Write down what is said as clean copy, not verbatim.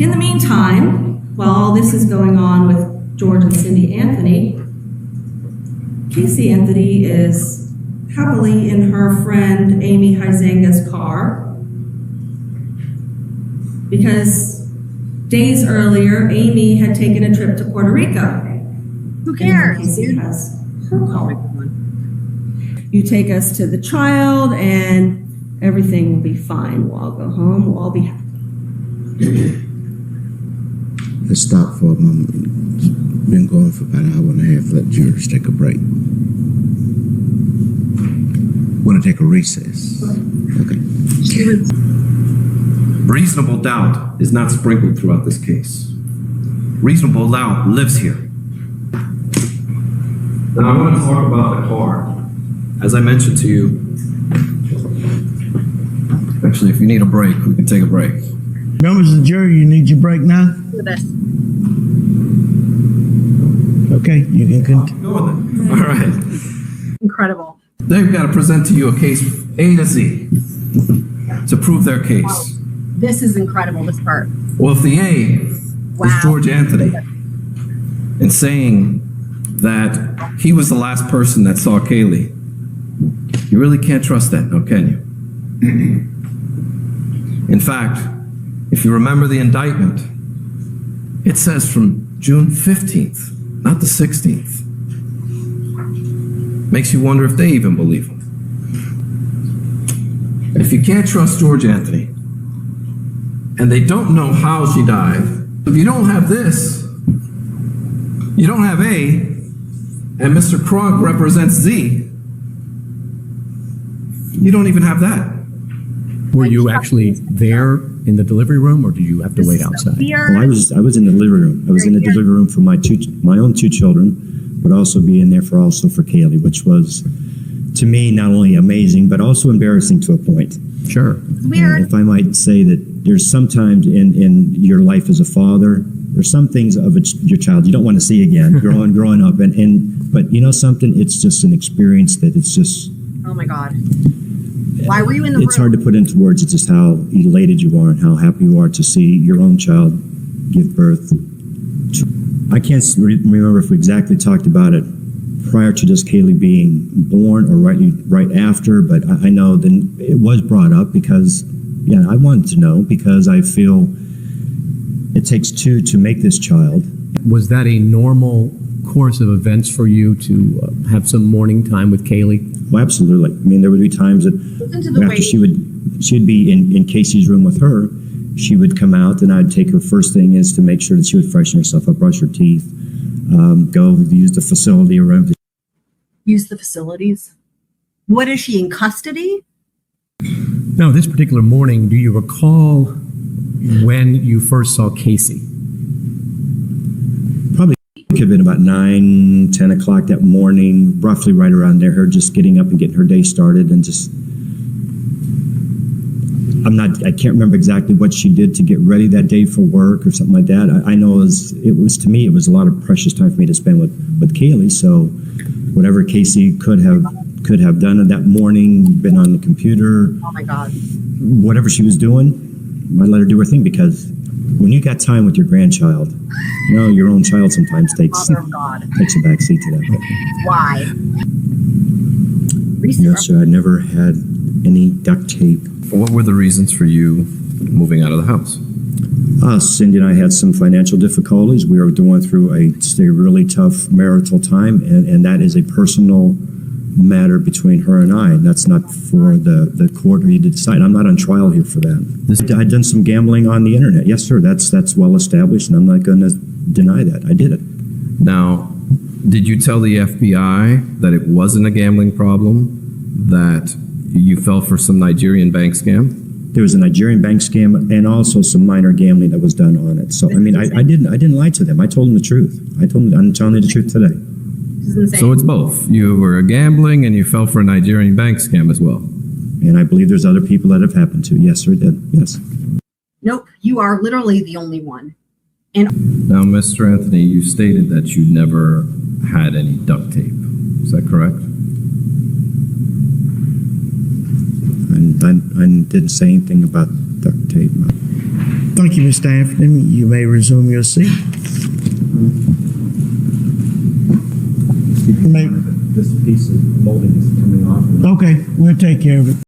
In the meantime, while all this is going on with George and Cindy Anthony, Casey Anthony is happily in her friend Amy Huizenga's car because days earlier, Amy had taken a trip to Puerto Rico. Who cares? Casey has her car. You take us to the child and everything will be fine. We'll all go home. We'll all be happy. Let's stop for a moment. It's been going for about an hour and a half. Let jurors take a break. Want to take a recess? Okay. Reasonable doubt is not sprinkled throughout this case. Reasonable doubt lives here. Now I want to talk about the car. As I mentioned to you, actually, if you need a break, we can take a break. Members of the jury, you need your break now? Do this. Okay, you can continue. Go with it. All right. Incredible. They've got to present to you a case A to Z to prove their case. This is incredible, this part. Well, if the A Wow. is George Anthony and saying that he was the last person that saw Kaylee, you really can't trust that, now can you? In fact, if you remember the indictment, it says from June 15th, not the 16th. Makes you wonder if they even believe him. If you can't trust George Anthony, and they don't know how she died, if you don't have this, you don't have A, and Mr. Kronk represents Z, you don't even have that. Were you actually there in the delivery room, or did you have to wait outside? Here. Well, I was in the living room. I was in the delivery room for my own two children, but also being there for Kaylee, which was, to me, not only amazing, but also embarrassing to a point. Sure. Weird. If I might say that there's sometimes in your life as a father, there's some things of your child you don't want to see again growing up. But you know something? It's just an experience that it's just... Oh my God. Why were you in the It's room? hard to put into words. It's just how elated you are and how happy you are to see your own child give birth. I can't remember if we exactly talked about it prior to just Kaylee being born or right after, but I know then it was brought up because, yeah, I wanted to know because I feel it takes two to make this child. Was that a normal course of events for you to have some morning time with Kaylee? Well, absolutely. I mean, there would be times that Listen to the after way she'd be in Casey's room with her, she would come out and I'd take her first thing is to make sure that she would freshen herself up, brush her teeth, go use the facility around. use the facilities. What is she in custody? No, this particular morning, do you recall when you first saw Casey? Probably could have been about 9, 10 o'clock that morning, roughly right around there, her just getting up and getting her day started and just, I can't remember exactly what she did to get ready that day for work or something like that. I know it was to me, it was a lot of precious time for me to spend with Kaylee. So whatever Casey could have done that morning, been on the computer, Oh my God. whatever she was doing, I let her do her thing because when you got time with your grandchild, you know, your own child sometimes takes Mother of God. a back seat to that. Why? No, sir, I never had any duct tape. What were the reasons for you moving out of the house? Cindy and I had some financial difficulties. We were going through a really tough marital time, and that is a personal matter between her and I. That's not for the court or you to decide. I'm not on trial here for that. I'd done some gambling on the internet. Yes, sir, that's well established, and I'm not going to deny that. I did it. Now, did you tell the FBI that it wasn't a gambling problem, that you fell for some Nigerian bank scam? There was a Nigerian bank scam and also some minor gambling that was done on it. So, I mean, I didn't lie to them. I told them the truth. I'm telling you the truth today. This is insane. So it's both. You were gambling and you fell for a Nigerian bank scam as well. And I believe there's other people that have happened to. Yes, sir, it did. Yes. Nope. You are literally the only one. And Now, Mr. Anthony, you stated that you never had any duct tape. Is that correct? I didn't say anything about duct tape. Thank you, Mr. Anthony. You may resume your seat. This piece of molding is coming off. Okay, we'll take care of it.